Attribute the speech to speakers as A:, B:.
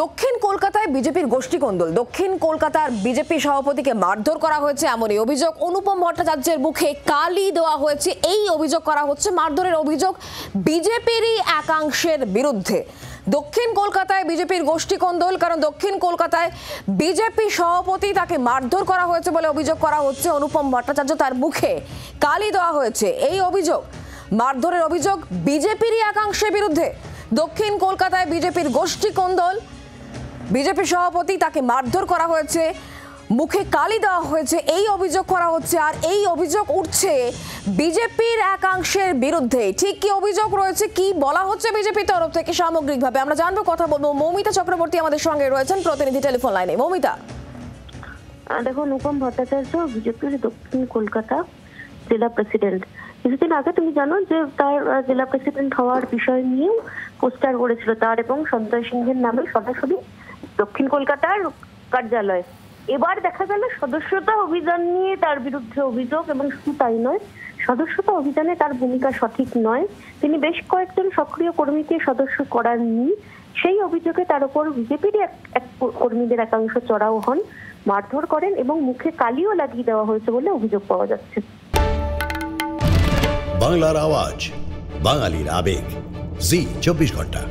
A: দক্ষিণ কলকাতায় বিজেপির গোষ্ঠীকন্দল। দক্ষিণ কলকাতার বিজেপি সভাপতিকে মারধর করা হয়েছে এমনই অভিযোগ। অনুপম ভট্টাচার্যের মুখে কালি দেওয়া হয়েছে, এই অভিযোগ করা হচ্ছে। মারধরের অভিযোগ বিজেপিরই একাংশের বিরুদ্ধে। দক্ষিণ কলকাতায় বিজেপির গোষ্ঠীকন্দল, কারণ দক্ষিণ কলকাতায় বিজেপি সভাপতি তাকে মারধর করা হয়েছে বলে অভিযোগ করা হচ্ছে। অনুপম ভট্টাচার্য, তার মুখে কালি দেওয়া হয়েছে, এই অভিযোগ। মারধরের অভিযোগ বিজেপিরই একাংশের বিরুদ্ধে। দক্ষিণ কলকাতায় বিজেপির গোষ্ঠীকন্দল, বিজেপি সভাপতি তাকে মারধর করা হয়েছে, মুখে কালি দেওয়া হয়েছে, এই অভিযোগ করা হচ্ছে। আর এই অভিযোগ উঠছে বিজেপির একাংশের বিরুদ্ধে। ঠিক কি অভিযোগ রয়েছে, কি বলা হচ্ছে বিজেপির তরফ থেকে সামগ্রিকভাবে আমরা জানবো, কথা বলবো। মৌমিতা চক্রবর্তী আমাদের সঙ্গে রয়েছেন, প্রতিনিধি টেলিফোন লাইনে। মৌমিতা,
B: দেখুন, অনুপম ভট্টাচার্য বিজেপির দক্ষিণ কলকাতা জেলা প্রেসিডেন্ট। কিছুদিন আগে তুমি জানো যে তার জেলা প্রেসিডেন্ট হওয়ার বিষয় নিয়েও পোস্টার করেছিল তার এবং সঞ্জয় সিংহের নামে সরাসরি দক্ষিণ কলকাতার কার্যালয়। এবার দেখা গেল সদস্যতা অভিযান নিয়ে তার বিরুদ্ধে অভিযোগ, এবং শুধু তাই নয়, সদস্যতা অভিযানে তার ভূমিকা সঠিক নয়, তিনি বেশ কয়েকজন সক্রিয় কর্মীকে সদস্য করাননি। সেই অভিযোগে তার উপর বিজেপির এক কর্মীদের একাংশ চড়াও হন, মারধর করেন এবং মুখে কালিও লাগিয়ে দেওয়া হয়েছে বলে অভিযোগ পাওয়া যাচ্ছে।
C: বাংলার আওয়াজ, বাঙালির আবেগ, জি 24 ঘন্টা।